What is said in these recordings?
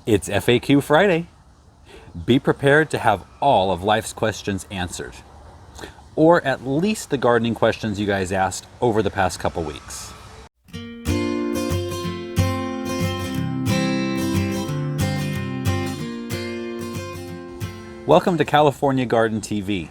It's FAQ Friday. Be prepared to have all of life's questions answered, or at least the gardening questions you guys asked over the past couple weeks. Welcome to California Garden TV.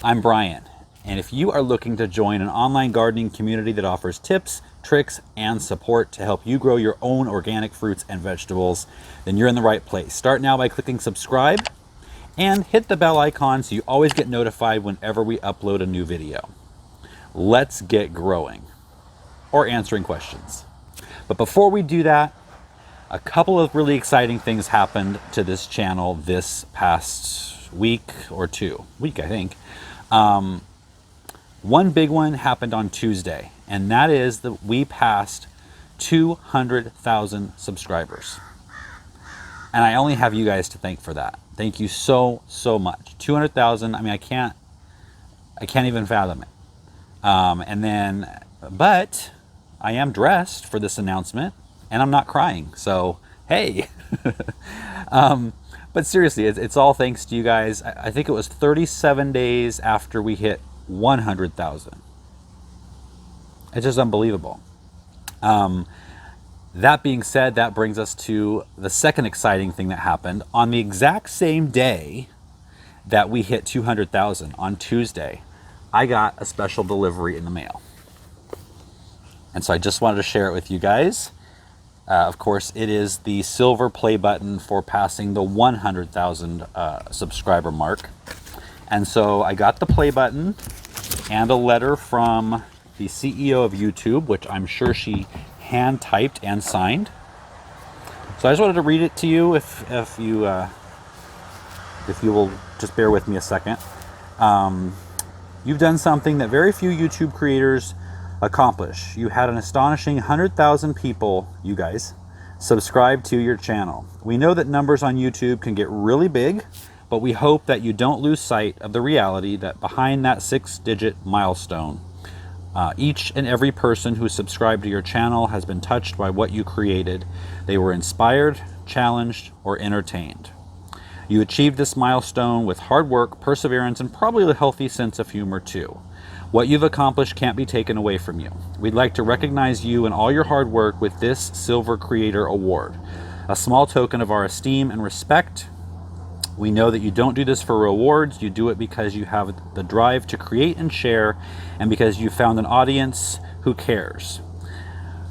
I'm Brian, and if you are looking to join an online gardening community that offers tips, tricks, and support to help you grow your own organic fruits and vegetables, then you're in the right place. Start now by clicking subscribe and hit the bell icon so you always get notified whenever we upload a new video. Let's get growing, or answering questions. But before we do that, a couple of really exciting things happened to this channel this past week or two. Week, I think. One big one happened on Tuesday, and that is that we passed 200,000 subscribers. And I only have you guys to thank for that. Thank you so much. 200,000, I mean, I can't even fathom it. But I am dressed for this announcement, and I'm not crying, so hey. But seriously, it's all thanks to you guys. I think it was 37 days after we hit 100,000. It's just unbelievable. That being said, that brings us to the second exciting thing that happened. On the exact same day that we hit 200,000, on Tuesday, I got a special delivery in the mail. And so I just wanted to share it with you guys. Of course, it is the silver play button for passing the 100,000 subscriber mark. And so I got the play button and a letter from the CEO of YouTube, which I'm sure she hand typed and signed. So I just wanted to read it to you if you will just bear with me a second. You've done something that very few YouTube creators accomplish. You had an astonishing 100,000 people, you guys, subscribe to your channel. We know that numbers on YouTube can get really big, but we hope that you don't lose sight of the reality that behind that 6-digit milestone, each and every person who subscribed to your channel has been touched by what you created. They were inspired, challenged, or entertained. You achieved this milestone with hard work, perseverance, and probably a healthy sense of humor too. What you've accomplished can't be taken away from you. We'd like to recognize you and all your hard work with this Silver Creator Award, a small token of our esteem and respect. We know that you don't do this for rewards. You do it because you have the drive to create and share, and because you found an audience who cares.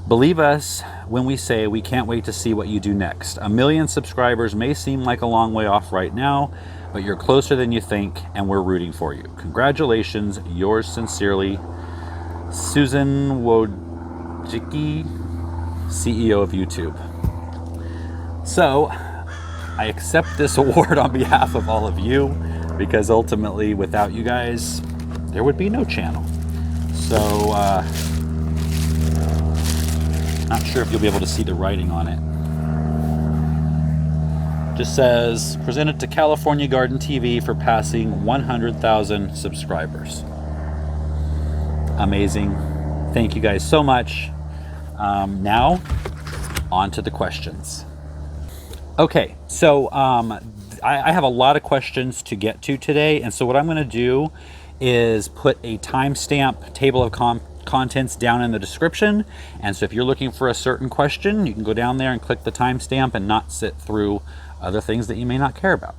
Believe us when we say we can't wait to see what you do next. 1 million subscribers may seem like a long way off right now, but you're closer than you think, and we're rooting for you. Congratulations, yours sincerely, Susan Wojcicki, CEO of YouTube. So, I accept this award on behalf of all of you, because ultimately, without you guys, there would be no channel. So, not sure if you'll be able to see the writing on it. Just says, presented to California Garden TV for passing 100,000 subscribers. Amazing. Thank you guys so much. Now, on to the questions. Okay, so I have a lot of questions to get to today, and so what I'm going to do is put a timestamp table of contents down in the description, and so if you're looking for a certain question, you can go down there and click the timestamp and not sit through other things that you may not care about.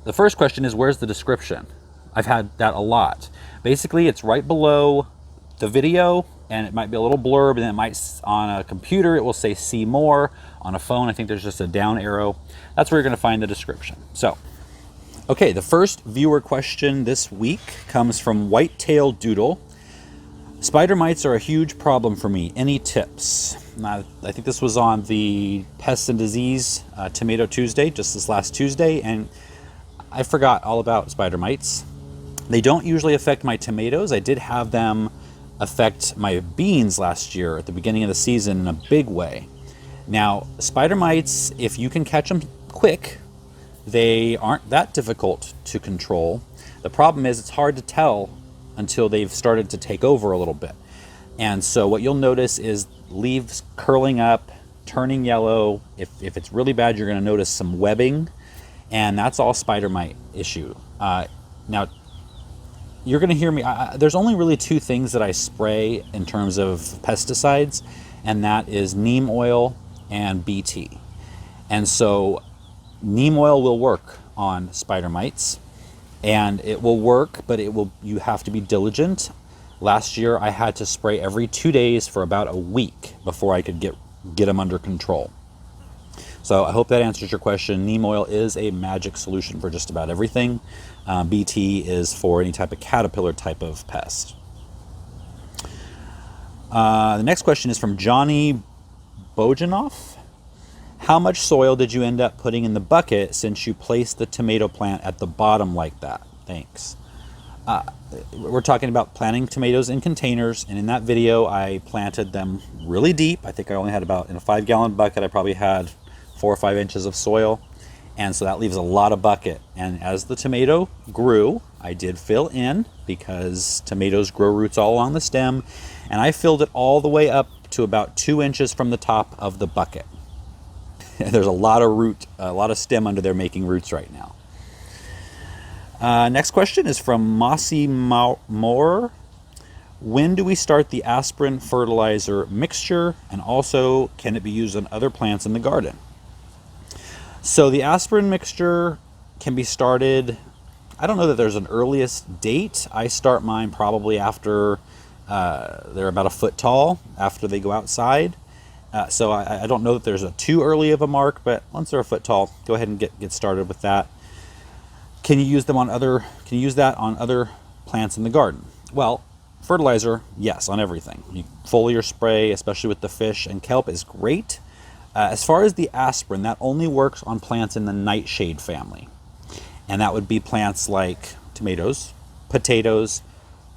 The first question is, where's the description? I've had that a lot. Basically, it's right below the video, and it might be a little blurb, and then it might, on a computer, it will say see more. On a phone, I think there's just a down arrow. That's where you're gonna find the description. So, okay, the first viewer question this week comes from White-tailed Doodle. Spider mites are a huge problem for me. Any tips? I think this was on the Pest and Disease Tomato Tuesday, just this last Tuesday, and I forgot all about spider mites. They don't usually affect my tomatoes. I did have them affect my beans last year at the beginning of the season in a big way. Now, spider mites, if you can catch them quick, they aren't that difficult to control. The problem is it's hard to tell until they've started to take over a little bit. And so what you'll notice is leaves curling up, turning yellow. If it's really bad, you're going to notice some webbing, and that's all spider mite issue. Now, you're going to hear me. There's only really two things that I spray in terms of pesticides, and that is neem oil and BT. And so neem oil will work on spider mites, and it will work, but you have to be diligent. Last year I had to spray every 2 days for about a week before I could get them under control. So I hope that answers your question. Neem oil is a magic solution for just about everything. BT is for any type of caterpillar type of pest. The next question is from Johnny Bojanoff. How much soil did you end up putting in the bucket since you placed the tomato plant at the bottom like that? Thanks. We're talking about planting tomatoes in containers, and in that video I planted them really deep. I think I only had about, in a 5-gallon bucket, I probably had 4 or 5 inches of soil, and so that leaves a lot of bucket. And as the tomato grew, I did fill in, because tomatoes grow roots all along the stem, and I filled it all the way up to about 2 inches from the top of the bucket. There's a lot of stem under there making roots right now. Next question is from Mossy Moore. When do we start the Aspirin Fertilizer mixture, and also can it be used on other plants in the garden? So the aspirin mixture can be started, I don't know that there's an earliest date. I start mine probably after they're about a foot tall, after they go outside. So I don't know that there's a too early of a mark, but once they're a foot tall, go ahead and get started with that. Can you use that on other plants in the garden? Well, fertilizer, yes, on everything. Foliar spray, especially with the fish and kelp, is great. As far as the aspirin, that only works on plants in the nightshade family. And that would be plants like tomatoes, potatoes,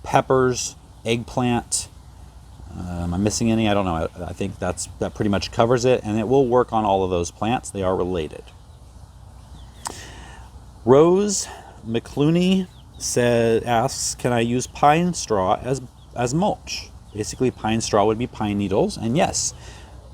peppers, eggplant. Am I missing any? I don't know. I think that pretty much covers it, and it will work on all of those plants. They are related. Rose McClooney asks, can I use pine straw as mulch? Basically, pine straw would be pine needles, and yes,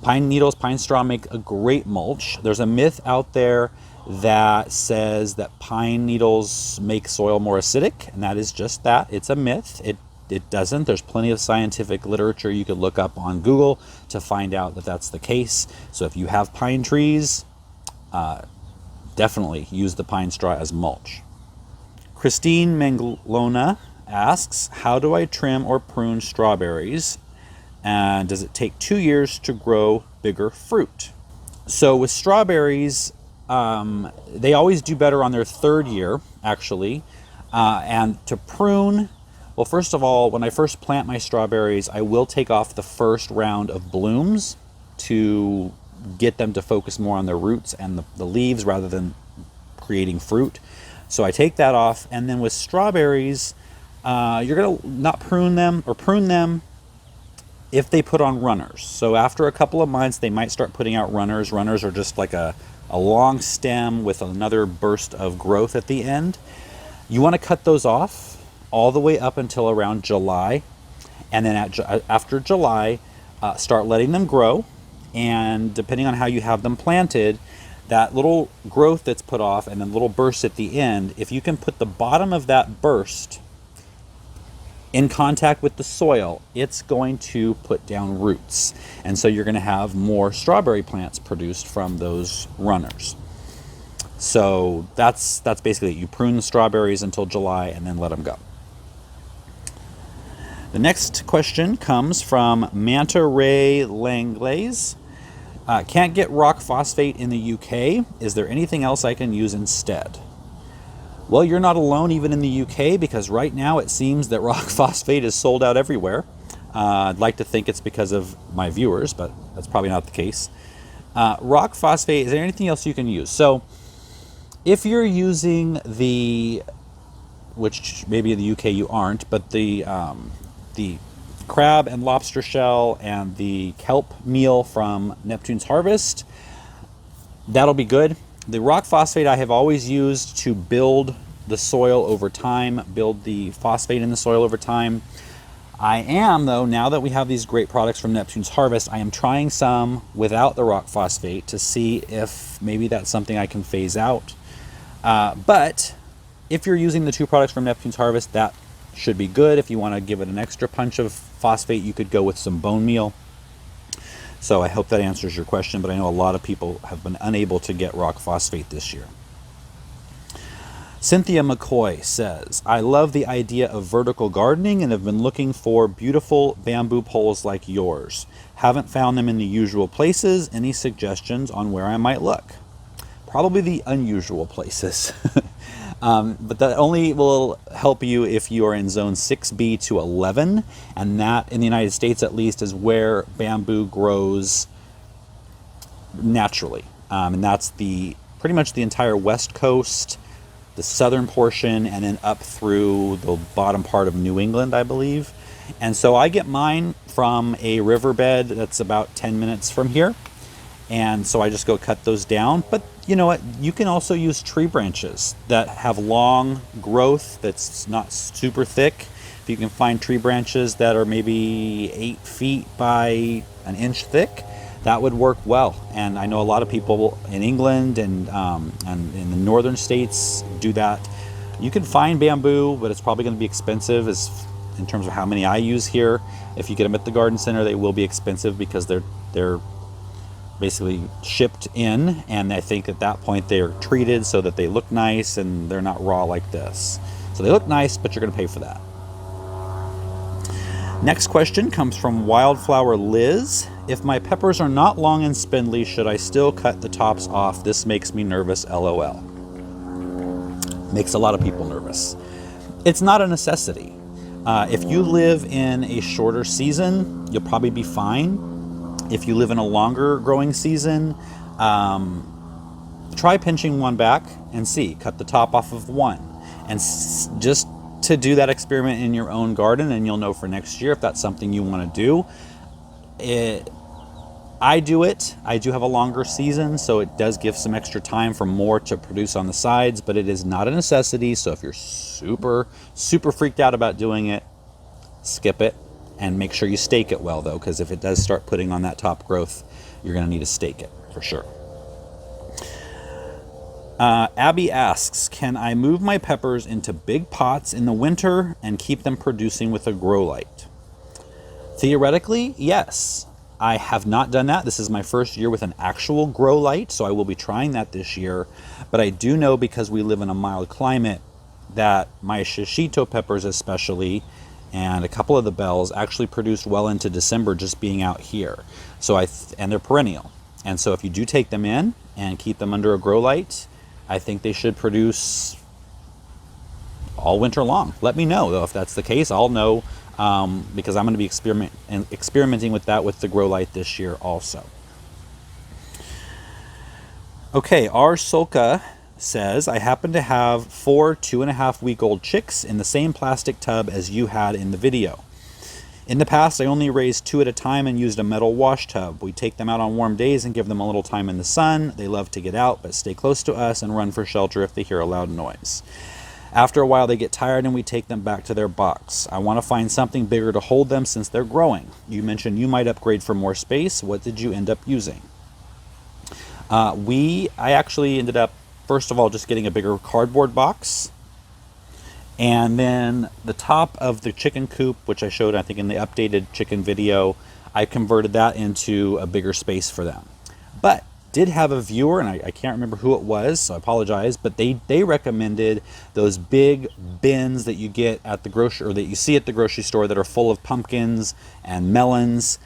pine needles, pine straw make a great mulch. There's a myth out there that says that pine needles make soil more acidic, and that is just that. It's a myth. It doesn't. There's plenty of scientific literature you could look up on Google to find out that that's the case. So if you have pine trees, definitely use the pine straw as mulch. Christine Manglona asks, how do I trim or prune strawberries? And does it take 2 years to grow bigger fruit? So with strawberries, they always do better on their 3rd year, actually. And to prune, well, first of all, when I first plant my strawberries, I will take off the first round of blooms to get them to focus more on their roots and the leaves rather than creating fruit. So I take that off, and then with strawberries, you're going to not prune them if they put on runners. So after a couple of months, they might start putting out runners. Runners are just like a long stem with another burst of growth at the end. You want to cut those off all the way up until around July, and then after July, start letting them grow. And depending on how you have them planted, that little growth that's put off and then little bursts at the end, if you can put the bottom of that burst in contact with the soil, it's going to put down roots. And so you're going to have more strawberry plants produced from those runners. So that's basically it. You prune the strawberries until July and then let them go. The next question comes from Manta Ray Langlaise. Can't get rock phosphate in the UK. Is there anything else I can use instead? Well, you're not alone even in the UK, because right now it seems that rock phosphate is sold out everywhere. I'd like to think it's because of my viewers, but that's probably not the case. Rock phosphate, is there anything else you can use? So if you're using which maybe in the UK you aren't, but the crab and lobster shell and the kelp meal from Neptune's Harvest, that'll be good. The rock phosphate I have always used to build the soil over time, build the phosphate in the soil over time. I am, though, now that we have these great products from Neptune's Harvest, I am trying some without the rock phosphate to see if maybe that's something I can phase out. But if you're using the 2 products from Neptune's Harvest, that should be good. If you want to give it an extra punch of phosphate, you could go with some bone meal. So I hope that answers your question, but I know a lot of people have been unable to get rock phosphate this year. Cynthia McCoy says, I love the idea of vertical gardening and have been looking for beautiful bamboo poles like yours. Haven't found them in the usual places. Any suggestions on where I might look? Probably the unusual places. But that only will help you if you are in zone 6B to 11. And that, in the United States at least, is where bamboo grows naturally. And that's pretty much the entire west coast, the southern portion, and then up through the bottom part of New England, I believe. And so I get mine from a riverbed that's about 10 minutes from here. And so I just go cut those down. But you know what? You can also use tree branches that have long growth that's not super thick. If you can find tree branches that are maybe 8 feet by an inch thick, that would work well. And I know a lot of people in England and in the northern states do that. You can find bamboo, but it's probably going to be expensive in terms of how many I use here. If you get them at the garden center, they will be expensive because they're basically shipped in, and I think at that point they're treated so that they look nice and they're not raw like this. So they look nice, but you're going to pay for that. Next question comes from Wildflower Liz. If my peppers are not long and spindly, should I still cut the tops off? This makes me nervous, LOL. Makes a lot of people nervous. It's not a necessity. If you live in a shorter season, you'll probably be fine. If you live in a longer growing season, try pinching one back and see. Cut the top off of one. And just to do that experiment in your own garden, and you'll know for next year if that's something you want to do. I do it. I do have a longer season, so it does give some extra time for more to produce on the sides, but it is not a necessity. So if you're super, super freaked out about doing it, skip it. And make sure you stake it well, though, because if it does start putting on that top growth, you're going to need to stake it for sure. Abby asks, can I move my peppers into big pots in the winter and keep them producing with a grow light? Theoretically, yes. I have not done that. This is my first year with an actual grow light, so I will be trying that this year. But I do know, because we live in a mild climate, that my shishito peppers especially, and a couple of the bells, actually produce well into December just being out here. So and they're perennial. And so if you do take them in and keep them under a grow light, I think they should produce all winter long. Let me know, though, if that's the case. I'll know, because I'm going to be experimenting with that with the grow light this year also. Okay, our Solka says, I happen to have 4 2.5-week-old chicks in the same plastic tub as you had in the video. In the past, I only raised 2 at a time and used a metal wash tub. We take them out on warm days and give them a little time in the sun. They love to get out, but stay close to us and run for shelter if they hear a loud noise. After a while, they get tired and we take them back to their box. I want to find something bigger to hold them since they're growing. You mentioned you might upgrade for more space. What did you end up using? I actually ended up, first of all, just getting a bigger cardboard box. And then the top of the chicken coop, which I showed, I think, in the updated chicken video, I converted that into a bigger space for them. But did have a viewer, and I can't remember who it was, so I apologize, but they recommended those big bins that you get at the grocery, or that you see at the grocery store, that are full of pumpkins and melons,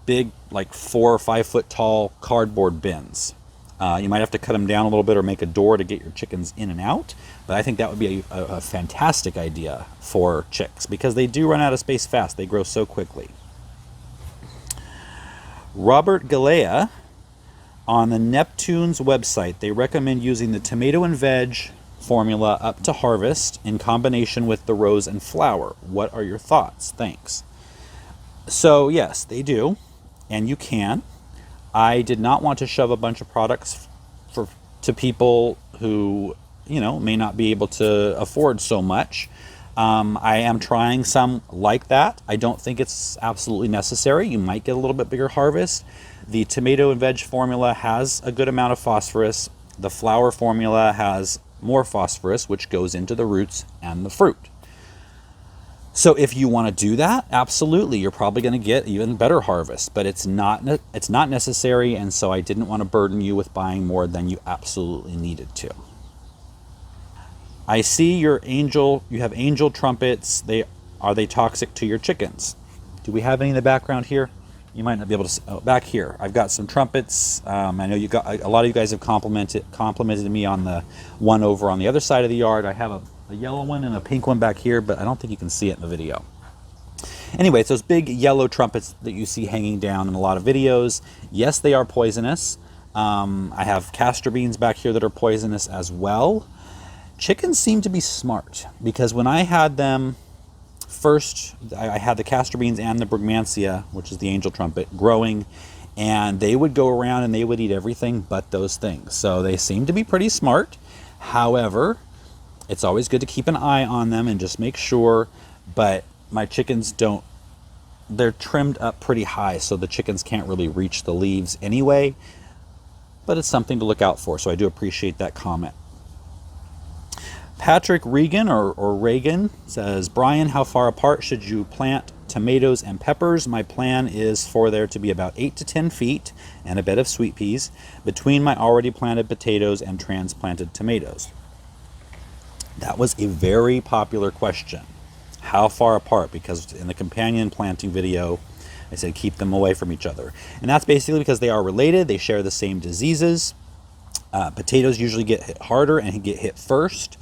big, like 4 or 5 foot tall cardboard bins. You might have to cut them down a little bit or make a door to get your chickens in and out. But I think that would be a fantastic idea for chicks, because they do run out of space fast. They grow so quickly. Robert Galea, on the Neptune's website, they recommend using the tomato and veg formula up to harvest in combination with the rose and flower. What are your thoughts? Thanks. So yes, they do, and you can. I did not want to shove a bunch of products to people who, may not be able to afford so much. I am trying some like that. I don't think it's absolutely necessary. You might get a little bit bigger harvest. The tomato and veg formula has a good amount of phosphorus. The flower formula has more phosphorus, which goes into the roots and the fruit. So if you want to do that, absolutely, you're probably going to get even better harvest, but it's not necessary, and so I didn't want to burden you with buying more than you absolutely needed to. I see you have angel trumpets. Are they toxic to your chickens? Do we have any in the background here? You might not be able to. Back here, I've got some trumpets. I know a lot of you guys have complimented me on the one over on the other side of the yard. I have a yellow one and a pink one back here, but I don't think you can see it in the video. Anyway, it's those big yellow trumpets that you see hanging down in a lot of videos. Yes, they are poisonous. I have castor beans back here that are poisonous as well. Chickens seem to be smart, because when I had them first, I had the castor beans and the Brugmansia, which is the angel trumpet, growing, and they would go around and they would eat everything but those things. So they seem to be pretty smart. However, it's always good to keep an eye on them and just make sure. But my chickens they're trimmed up pretty high, so the chickens can't really reach the leaves anyway. But it's something to look out for, so I do appreciate that comment. Patrick Regan or Reagan says, Brian, how far apart should you plant tomatoes and peppers? My plan is for there to be about 8 to 10 feet and a bed of sweet peas between my already planted potatoes and transplanted tomatoes. That was a very popular question. How far apart? Because in the companion planting video, I said keep them away from each other. And that's basically because they are related. They share the same diseases. Potatoes usually get hit harder and get hit first.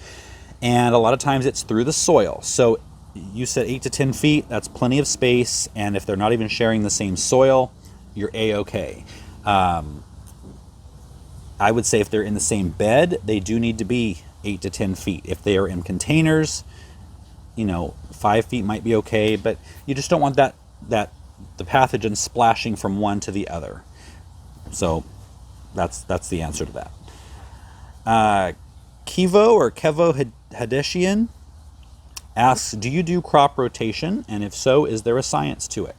And a lot of times it's through the soil. So you said 8 to 10 feet, that's plenty of space. And if they're not even sharing the same soil, you're A-okay. I would say if they're in the same bed, they do need to be 8 to 10 feet. If they are in containers, 5 feet might be okay, but you just don't want the pathogen splashing from one to the other. So that's the answer to that. Kivo or Kevo Hadeshian asks, do you do crop rotation? And if so, is there a science to it?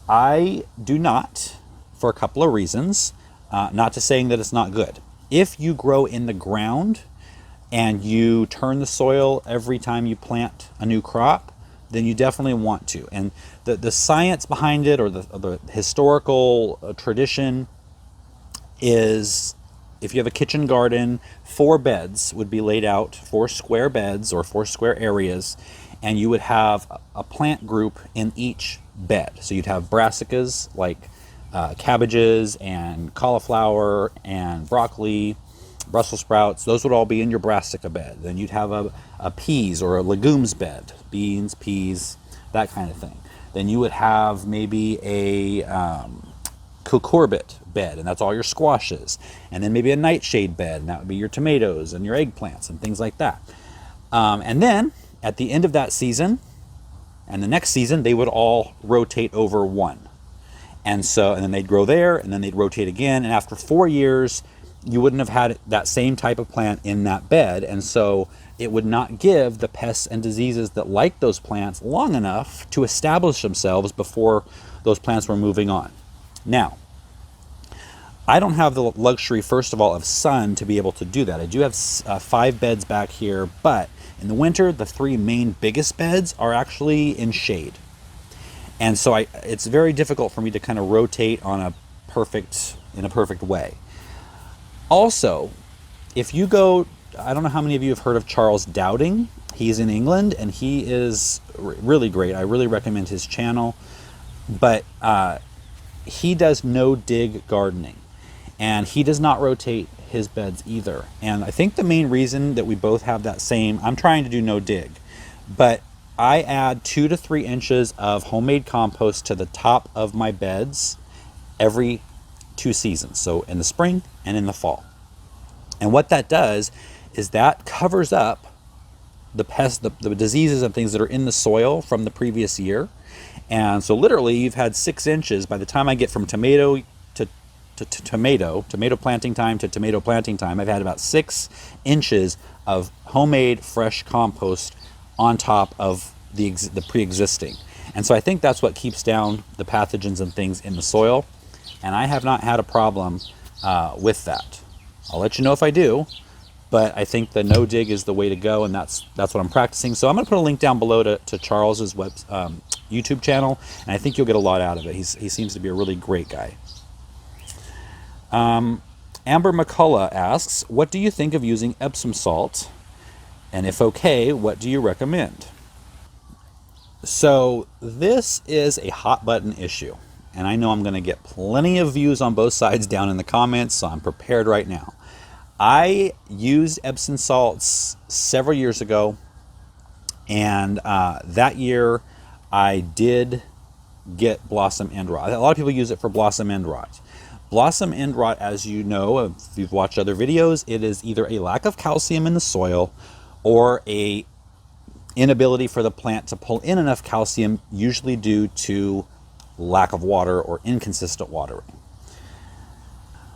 I do not, for a couple of reasons. Not to saying that it's not good. If you grow in the ground and you turn the soil every time you plant a new crop, then you definitely want to. And the science behind it, or the historical tradition, is if you have a kitchen garden, 4 beds would be laid out, 4 square beds or 4 square areas, and you would have a plant group in each bed. So you'd have brassicas like cabbages and cauliflower and broccoli, Brussels sprouts. Those would all be in your brassica bed. Then you'd have a peas or a legumes bed, beans, peas, that kind of thing. Then you would have maybe a cucurbit bed, and that's all your squashes. And then maybe a nightshade bed, and that would be your tomatoes and your eggplants and things like that. And then at the end of that season and the next season, they would all rotate over one. And then they'd grow there, and then they'd rotate again. And after 4 years, you wouldn't have had that same type of plant in that bed. And so it would not give the pests and diseases that like those plants long enough to establish themselves before those plants were moving on. Now, I don't have the luxury, first of all, of sun to be able to do that. I do have 5 beds back here, but in the winter, the 3 main biggest beds are actually in shade. And so it's very difficult for me to kind of rotate in a perfect way. Also, if you go, I don't know how many of you have heard of Charles Dowding. He's in England, and he is really great. I really recommend his channel. But he does no-dig gardening, and he does not rotate his beds either. And I think the main reason that we both have that same, I'm trying to do no-dig, but I add 2 to 3 inches of homemade compost to the top of my beds every 2 seasons. So in the spring and in the fall. And what that does is that covers up the pests, the diseases and things that are in the soil from the previous year. And so literally you've had 6 inches by the time I get from tomato planting time to tomato planting time. I've had about 6 inches of homemade fresh compost on top of the pre-existing. And so I think that's what keeps down the pathogens and things in the soil. And I have not had a problem with that. I'll let you know if I do, but I think the no dig is the way to go, and that's what I'm practicing. So I'm going to put a link down below to Charles's YouTube channel, and I think you'll get a lot out of it. He seems to be a really great guy. Amber McCullough asks, what do you think of using Epsom salt? And if okay, what do you recommend? So this is a hot button issue, and I know I'm going to get plenty of views on both sides down in the comments, so I'm prepared right now. I used Epsom salts several years ago, and that year I did get blossom end rot. A lot of people use it for blossom end rot. Blossom end rot, as you know, if you've watched other videos, it is either a lack of calcium in the soil or a inability for the plant to pull in enough calcium, usually due to lack of water or inconsistent watering.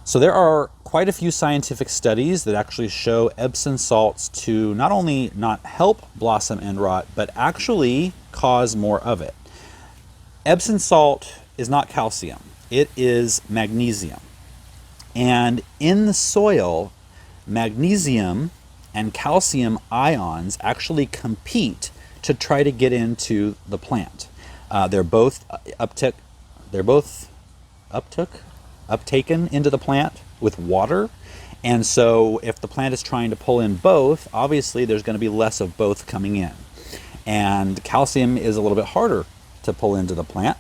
So there are quite a few scientific studies that actually show Epsom salts to not only not help blossom end rot, but actually cause more of it. Epsom salt is not calcium, it is magnesium. And in the soil, magnesium and calcium ions actually compete to try to get into the plant. They're both uptaken into the plant with water. And so if the plant is trying to pull in both, obviously there's going to be less of both coming in. And calcium is a little bit harder to pull into the plant.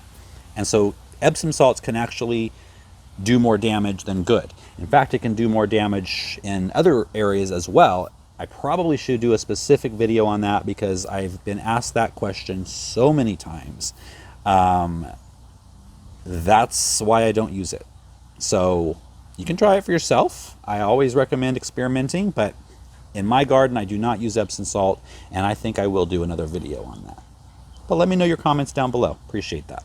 And so Epsom salts can actually do more damage than good. In fact, it can do more damage in other areas as well. I probably should do a specific video on that because I've been asked that question so many times. That's why I don't use it. So you can try it for yourself. I always recommend experimenting, but in my garden, I do not use Epsom salt, and I think I will do another video on that. But let me know your comments down below. Appreciate that.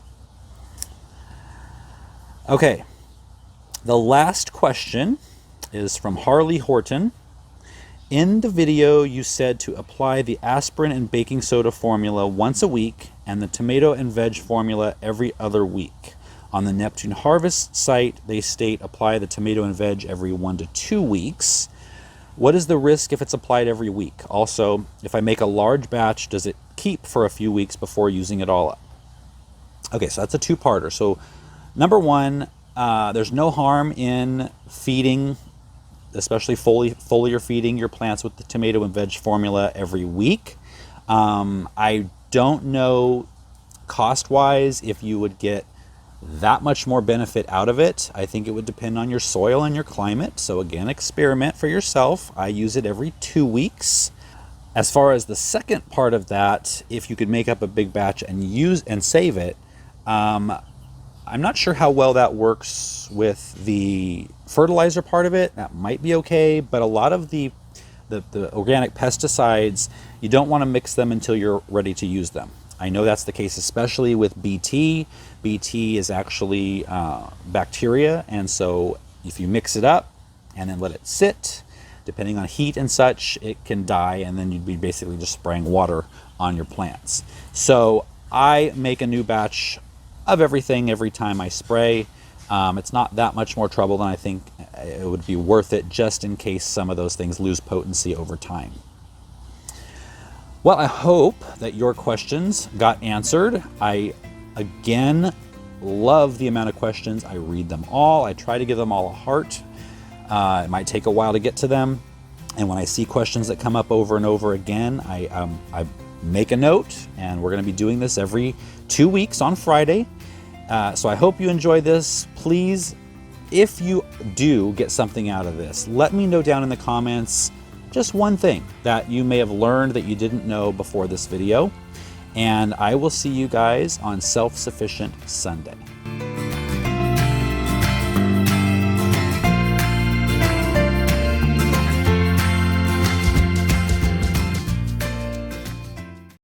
Okay, the last question is from Harley Horton. In the video, you said to apply the aspirin and baking soda formula once a week and the tomato and veg formula every other week. On the Neptune Harvest site, they state apply the tomato and veg every 1 to 2 weeks. What is the risk if it's applied every week? Also, if I make a large batch, does it keep for a few weeks before using it all up? Okay, so that's a two-parter. So number one, there's no harm in feeding, especially foliar feeding your plants with the tomato and veg formula every week. I don't know cost-wise if you would get that much more benefit out of it. I think it would depend on your soil and your climate. So again, experiment for yourself. I use it every 2 weeks. As far as the second part of that, if you could make up a big batch and use and save it, I'm not sure how well that works with the fertilizer part of it. That might be okay, but a lot of the organic pesticides, you don't want to mix them until you're ready to use them. I know that's the case, especially with BT. BT is actually bacteria, and so if you mix it up and then let it sit, depending on heat and such, it can die, and then you'd be basically just spraying water on your plants. So I make a new batch of everything every time I spray. It's not that much more trouble than I think it would be worth it, just in case some of those things lose potency over time. Well, I hope that your questions got answered. I, again, love the amount of questions. I read them all. I try to give them all a heart. It might take a while to get to them. And when I see questions that come up over and over again, I make a note, and we're going to be doing this every 2 weeks on Friday. So I hope you enjoy this. Please, if you do get something out of this, let me know down in the comments just one thing that you may have learned that you didn't know before this video. And I will see you guys on Self-Sufficient Sunday.